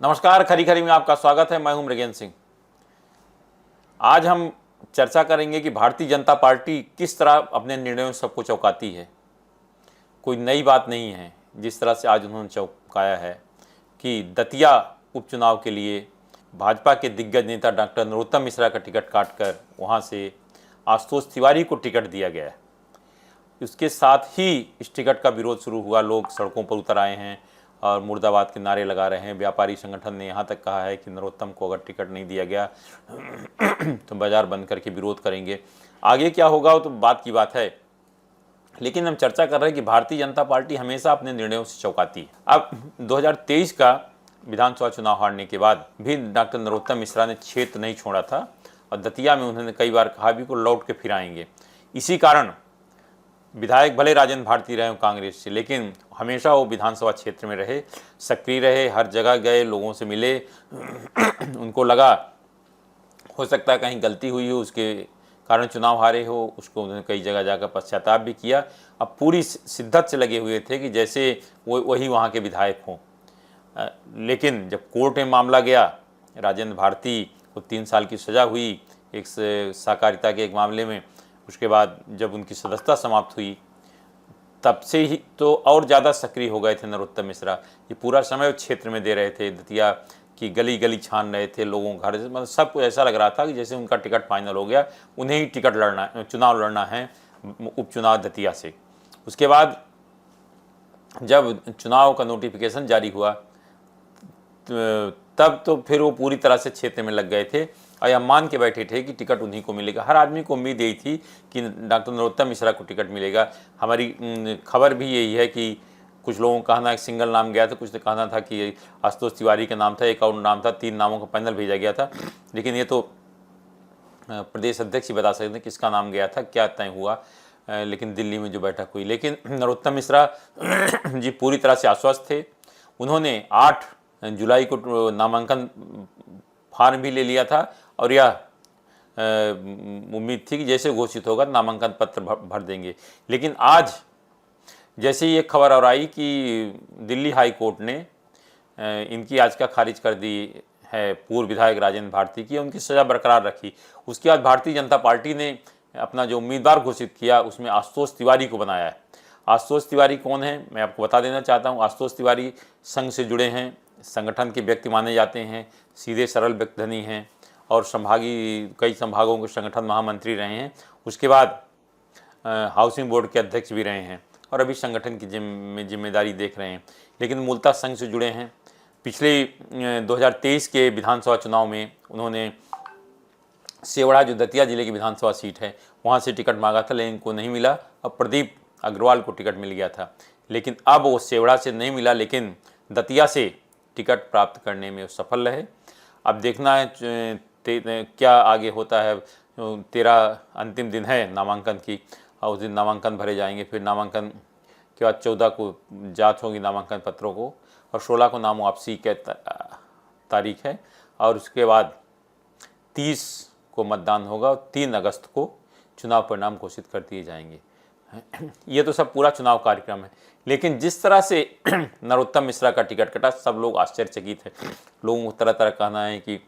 नमस्कार, खरी खरी में आपका स्वागत है। मैं हूं मृगेंद्र सिंह। आज हम चर्चा करेंगे कि भारतीय जनता पार्टी किस तरह अपने निर्णयों से सबको चौंकाती है। कोई नई बात नहीं है जिस तरह से आज उन्होंने चौंकाया है कि दतिया उपचुनाव के लिए भाजपा के दिग्गज नेता डॉक्टर नरोत्तम मिश्रा का टिकट काटकर वहां से आशुतोष तिवारी को टिकट दिया गया है। उसके साथ ही इस टिकट का विरोध शुरू हुआ, लोग सड़कों पर उतर आए हैं और मुर्दाबाद के नारे लगा रहे हैं। व्यापारी संगठन ने यहाँ तक कहा है कि नरोत्तम को अगर टिकट नहीं दिया गया तो बाजार बंद करके विरोध करेंगे। आगे क्या होगा वो तो बात की बात है, लेकिन हम चर्चा कर रहे हैं कि भारतीय जनता पार्टी हमेशा अपने निर्णयों से चौंकाती है। अब 2023 का विधानसभा चुनाव हारने के बाद भी डॉक्टर नरोत्तम मिश्रा ने क्षेत्र नहीं छोड़ा था और दतिया में उन्होंने कई बार कहा भी को लौट के फिर आएंगे। इसी कारण विधायक भले राजेंद्र भारती रहे कांग्रेस से, लेकिन हमेशा वो विधानसभा क्षेत्र में रहे, सक्रिय रहे, हर जगह गए, लोगों से मिले। उनको लगा हो सकता है कहीं गलती हुई हो, उसके कारण चुनाव हारे हो, उसको उन्होंने कई जगह जाकर पश्चाताप भी किया। अब पूरी शिद्दत से लगे हुए थे कि जैसे वो वही वहाँ के विधायक हों। लेकिन जब कोर्ट में मामला गया, राजेंद्र भारती को 3 साल की सज़ा हुई एक सहकारिता के एक मामले में। उसके बाद जब उनकी सदस्यता समाप्त हुई तब से ही तो और ज़्यादा सक्रिय हो गए थे नरोत्तम मिश्रा। ये पूरा समय क्षेत्र में दे रहे थे, दतिया की गली गली छान रहे थे, लोगों घर से, मतलब सब कुछ ऐसा लग रहा था कि जैसे उनका टिकट फाइनल हो गया, उन्हें ही टिकट लड़ना, चुनाव लड़ना है, उपचुनाव दतिया से। उसके बाद जब चुनाव का नोटिफिकेशन जारी हुआ तब तो फिर वो पूरी तरह से क्षेत्र में लग गए थे और यह मान के बैठे थे कि टिकट उन्हीं को मिलेगा। हर आदमी को उम्मीद यही थी कि डॉक्टर नरोत्तम मिश्रा को टिकट मिलेगा। हमारी खबर भी यही है कि कुछ लोगों का कहना एक सिंगल नाम गया था, कुछ ने कहना था कि आशुतोष तिवारी का नाम था, एक और नाम था, 3 नामों का पैनल भेजा गया था। लेकिन ये तो प्रदेश अध्यक्ष ही बता सकते हैं किसका नाम गया था, क्या तय हुआ। लेकिन दिल्ली में जो बैठक हुई, लेकिन नरोत्तम मिश्रा जी पूरी तरह से आश्वस्त थे। उन्होंने 8 जुलाई को नामांकन फार्म भी ले लिया था और यह उम्मीद थी कि जैसे घोषित होगा नामांकन पत्र भर देंगे। लेकिन आज जैसे ये खबर और आई कि दिल्ली हाई कोर्ट ने इनकी याचिका खारिज कर दी है पूर्व विधायक राजेंद्र भारती की, उनकी सज़ा बरकरार रखी। उसके बाद भारतीय जनता पार्टी ने अपना जो उम्मीदवार घोषित किया उसमें आशुतोष तिवारी को बनाया है। आशुतोष तिवारी कौन है मैं आपको बता देना चाहता हूँ। आशुतोष तिवारी संघ से जुड़े हैं, संगठन के व्यक्ति माने जाते हैं, सीधे सरल व्यक्ति हैं और कई संभागों के संगठन महामंत्री रहे हैं। उसके बाद हाउसिंग बोर्ड के अध्यक्ष भी रहे हैं और अभी संगठन की जिम्मेदारी देख रहे हैं, लेकिन मूलतः संघ से जुड़े हैं। पिछले 2023 के विधानसभा चुनाव में उन्होंने सेवड़ा, जो दतिया जिले की विधानसभा सीट है, वहाँ से टिकट मांगा था, लेकिन को नहीं मिला। अब प्रदीप अग्रवाल को टिकट मिल गया था, लेकिन अब वो सेवड़ा से नहीं मिला, लेकिन दतिया से टिकट प्राप्त करने में सफल रहे। अब देखना है क्या आगे होता है। 13 अंतिम दिन है नामांकन की और उस दिन नामांकन भरे जाएंगे। फिर नामांकन के बाद 14 को जांच होगी नामांकन पत्रों को और 16 को नाम वापसी की तारीख है और उसके बाद 30 को मतदान होगा और 3 अगस्त को चुनाव परिणाम घोषित कर दिए जाएंगे। ये तो सब पूरा चुनाव कार्यक्रम है, लेकिन जिस तरह से नरोत्तम मिश्रा का टिकट कटा सब लोग आश्चर्यचकित हैं। लोगों को तरह तरह कहना है कि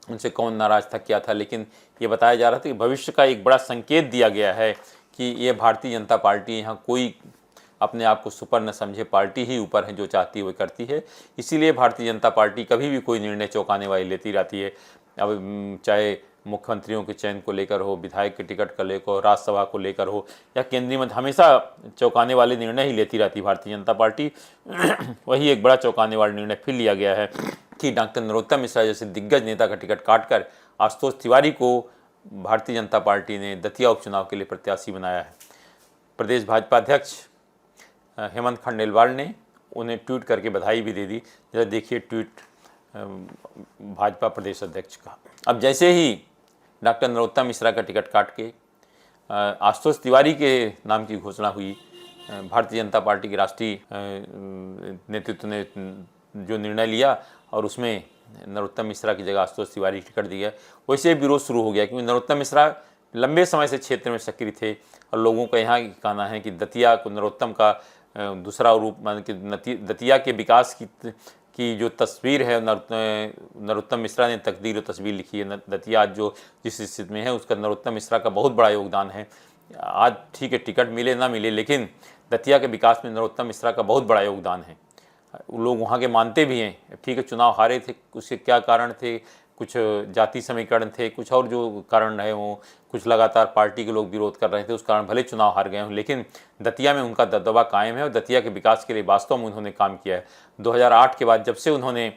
उनसे कौन नाराज था, क्या था, लेकिन ये बताया जा रहा था कि भविष्य का एक बड़ा संकेत दिया गया है कि ये भारतीय जनता पार्टी, यहाँ कोई अपने आप को सुपर न समझे, पार्टी ही ऊपर है, जो चाहती है वो करती है। इसीलिए भारतीय जनता पार्टी कभी भी कोई निर्णय चौंकाने वाली लेती रहती है। अब चाहे मुख्यमंत्रियों के चयन को लेकर हो, विधायक के टिकट को लेकर हो, राज्यसभा को लेकर हो या केंद्रीय मंत्री, हमेशा चौंकाने वाले निर्णय ही लेती रहती भारतीय जनता पार्टी। वही एक बड़ा चौंकाने वाला निर्णय फिर लिया गया है कि डॉक्टर नरोत्तम मिश्रा जैसे दिग्गज नेता का टिकट काटकर आशुतोष तिवारी को भारतीय जनता पार्टी ने दतिया उपचुनाव के लिए प्रत्याशी बनाया है। प्रदेश भाजपा अध्यक्ष हेमंत खंडेलवाल ने उन्हें ट्वीट करके बधाई भी दे दी। जरा देखिए ट्वीट भाजपा प्रदेश अध्यक्ष का। अब जैसे ही डॉक्टर नरोत्तम मिश्रा का टिकट काट के आशुतोष तिवारी के नाम की घोषणा हुई, भारतीय जनता पार्टी के राष्ट्रीय नेतृत्व ने जो निर्णय लिया और उसमें नरोत्तम मिश्रा की जगह आशुतोष तिवारी टिकट दिया, वैसे विरोध शुरू हो गया, क्योंकि नरोत्तम मिश्रा लंबे समय से क्षेत्र में सक्रिय थे और लोगों का यहाँ कहना है कि दतिया को नरोत्तम का दूसरा रूप मान कि दतिया के विकास की जो तस्वीर है नरोत्तम मिश्रा ने तकदीर और तस्वीर लिखी है। दतिया आज जो जिस स्थिति में है उसका नरोत्तम मिश्रा का बहुत बड़ा योगदान है। आज ठीक है टिकट मिले ना मिले, लेकिन दतिया के विकास में नरोत्तम मिश्रा का बहुत बड़ा योगदान है। लोग वहाँ के मानते भी हैं। ठीक है चुनाव हारे थे, उसके क्या कारण थे, कुछ जाति समीकरण थे, कुछ और जो कारण रहे हों, कुछ लगातार पार्टी के लोग विरोध कर रहे थे, उस कारण भले चुनाव हार गए हों, लेकिन दतिया में उनका दबदबा कायम है और दतिया के विकास के लिए वास्तव में उन्होंने काम किया है। 2008 के बाद जब से उन्होंने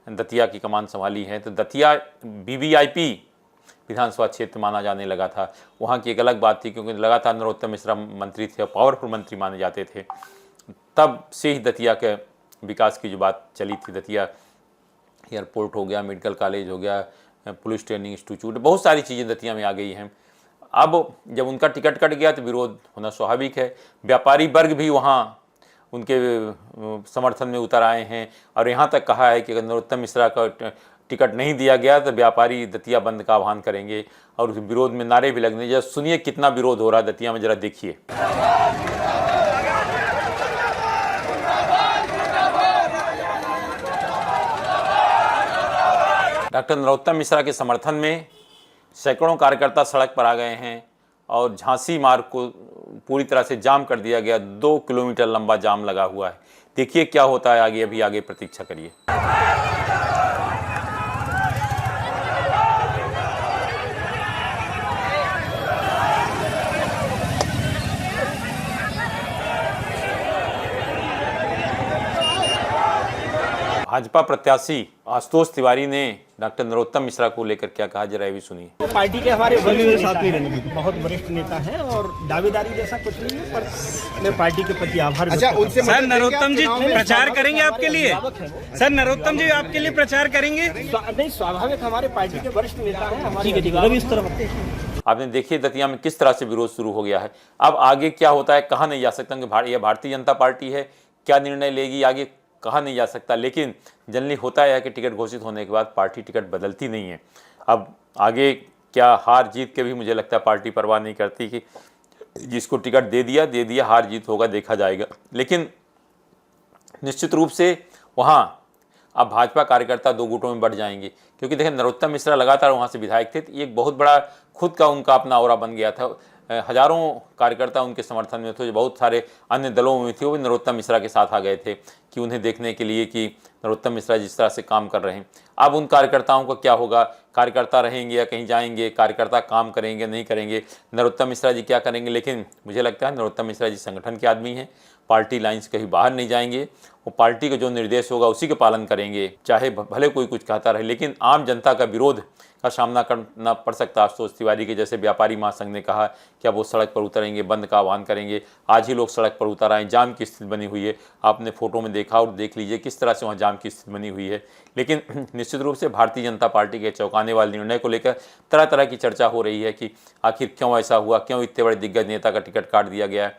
दतिया की कमान संभाली है तो दतिया वीवीआईपी विधानसभा क्षेत्र माना जाने लगा था। वहाँ की एक अलग बात थी क्योंकि लगातार नरोत्तम मिश्रा मंत्री थे और पावरफुल मंत्री माने जाते थे। तब से ही दतिया के विकास की जो बात चली थी, दतिया एयरपोर्ट हो गया, मेडिकल कॉलेज हो गया, पुलिस ट्रेनिंग इंस्टीट्यूट, बहुत सारी चीज़ें दतिया में आ गई हैं। अब जब उनका टिकट कट गया तो विरोध होना स्वाभाविक है। व्यापारी वर्ग भी वहाँ उनके समर्थन में उतर आए हैं और यहाँ तक कहा है कि अगर नरोत्तम मिश्रा का टिकट नहीं दिया गया तो व्यापारी दतिया बंद का आह्वान करेंगे और उस विरोध में नारे भी लगने। जरा सुनिए कितना विरोध हो रहा है दतिया में, जरा देखिए। डॉक्टर नरोत्तम मिश्रा के समर्थन में सैकड़ों कार्यकर्ता सड़क पर आ गए हैं और झांसी मार्ग को पूरी तरह से जाम कर दिया गया। 2 किलोमीटर लंबा जाम लगा हुआ है। देखिए क्या होता है आगे, अभी आगे प्रतीक्षा करिए। भाजपा प्रत्याशी आशुतोष तिवारी ने डॉक्टर नरोत्तम मिश्रा को लेकर क्या कहा, जरा ये भी सुनिए। पार्टी के हमारे बहुत वरिष्ठ नेता हैं और दावेदारी जैसा कुछ नहीं है, पर मैं पार्टी के प्रति आभार। अच्छा, उनसे सर नरोत्तम जी प्रचार करेंगे आपके लिए? सर नरोत्तम जी आपके लिए प्रचार करेंगे? नहीं, स्वाभाविक हमारे पार्टी के वरिष्ठ नेता हैं हमारे। इस तरह आपने देखिए दतिया में किस तरह से विरोध शुरू हो गया है। अब आगे क्या होता है कहा नहीं जा सकता कि यह भारतीय जनता पार्टी है, क्या निर्णय लेगी आगे कहा नहीं जा सकता, लेकिन जनरली होता है कि टिकट घोषित होने के बाद पार्टी टिकट बदलती नहीं है। अब आगे क्या हार जीत के भी मुझे लगता है पार्टी परवाह नहीं करती कि जिसको टिकट दे दिया, हार जीत होगा देखा जाएगा। लेकिन निश्चित रूप से वहाँ अब भाजपा कार्यकर्ता 2 गुटों में बढ़ जाएंगे क्योंकि देखिए नरोत्तम मिश्रा लगातार वहाँ से विधायक थे। ये एक बहुत बड़ा खुद का उनका अपना ऑरा बन गया था। हजारों कार्यकर्ता उनके समर्थन में थे, जो बहुत सारे अन्य दलों में थे वो भी नरोत्तम मिश्रा के साथ आ गए थे कि उन्हें देखने के लिए कि नरोत्तम मिश्रा जिस तरह से काम कर रहे हैं। अब उन कार्यकर्ताओं का क्या होगा, कार्यकर्ता रहेंगे या कहीं जाएंगे, कार्यकर्ता काम करेंगे नहीं करेंगे, नरोत्तम मिश्रा जी क्या करेंगे। लेकिन मुझे लगता है नरोत्तम मिश्रा जी संगठन के आदमी हैं, पार्टी लाइन से कहीं बाहर नहीं जाएंगे, वो पार्टी का जो निर्देश होगा उसी का पालन करेंगे, चाहे भले कोई कुछ कहता रहे। लेकिन आम जनता का विरोध का सामना करना पड़ सकता है आशुतोष तिवारी के जैसे व्यापारी महासंघ ने कहा कि अब वो सड़क पर उतरेंगे, बंद का आह्वान करेंगे। आज ही लोग सड़क पर उतर आए, जाम की स्थिति बनी हुई है, आपने फोटो में देखा और देख लीजिए किस तरह से वहाँ जाम की स्थिति बनी हुई है। लेकिन निश्चित रूप से भारतीय जनता पार्टी के चौंकाने वाले निर्णय को लेकर तरह तरह की चर्चा हो रही है कि आखिर क्यों ऐसा हुआ, क्यों इतने बड़े दिग्गज नेता का टिकट काट दिया गया,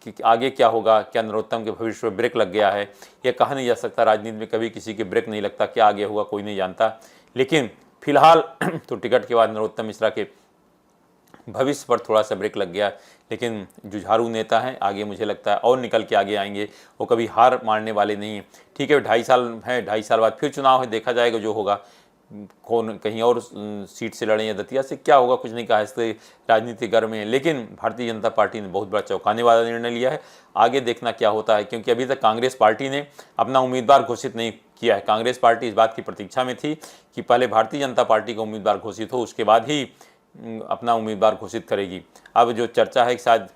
कि आगे क्या होगा, क्या नरोत्तम के भविष्य में ब्रेक लग गया है। यह कहा नहीं जा सकता, राजनीति में कभी किसी के ब्रेक नहीं लगता, क्या आगे होगा कोई नहीं जानता। लेकिन फिलहाल तो टिकट के बाद नरोत्तम मिश्रा के भविष्य पर थोड़ा सा ब्रेक लग गया, लेकिन जुझारू नेता हैं, आगे मुझे लगता है और निकल के आगे आएंगे, वो कभी हार मारने वाले नहीं हैं। ठीक है 2.5 साल है, 2.5 साल बाद फिर चुनाव है, देखा जाएगा जो होगा, कौन कहीं और सीट से लड़े या दतिया से, क्या होगा कुछ नहीं कहा, इससे राजनीति गर्म है। लेकिन भारतीय जनता पार्टी ने बहुत बड़ा चौंकाने वाला निर्णय लिया है, आगे देखना क्या होता है, क्योंकि अभी तक कांग्रेस पार्टी ने अपना उम्मीदवार घोषित नहीं किया है। कांग्रेस पार्टी इस बात की प्रतीक्षा में थी कि पहले भारतीय जनता पार्टी का उम्मीदवार घोषित हो, उसके बाद ही अपना उम्मीदवार घोषित करेगी। अब जो चर्चा है कि शायद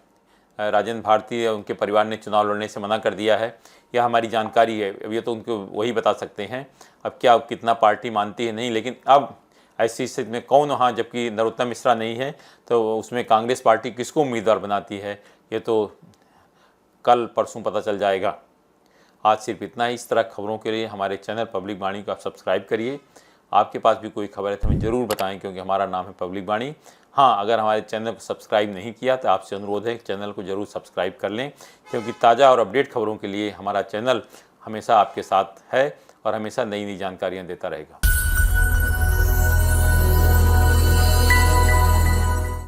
राजेंद्र भारती और उनके परिवार ने चुनाव लड़ने से मना कर दिया है, यह हमारी जानकारी है। अब ये तो उनको वही बता सकते हैं, अब क्या कितना पार्टी मानती है नहीं। लेकिन अब ऐसी स्थिति में कौन वहाँ, जबकि नरोत्तम मिश्रा नहीं है, तो उसमें कांग्रेस पार्टी किसको उम्मीदवार बनाती है, ये तो कल परसों पता चल जाएगा। आज सिर्फ इतना ही। इस तरह खबरों के लिए हमारे चैनल पब्लिक वाणी को आप सब्सक्राइब करिए। आपके पास भी कोई खबर है तो हमें ज़रूर बताएं, क्योंकि हमारा नाम है पब्लिक वाणी। हाँ, अगर हमारे चैनल को सब्सक्राइब नहीं किया तो आपसे अनुरोध है चैनल को ज़रूर सब्सक्राइब कर लें, क्योंकि ताज़ा और अपडेट खबरों के लिए हमारा चैनल हमेशा आपके साथ है और हमेशा नई नई जानकारियाँ देता रहेगा।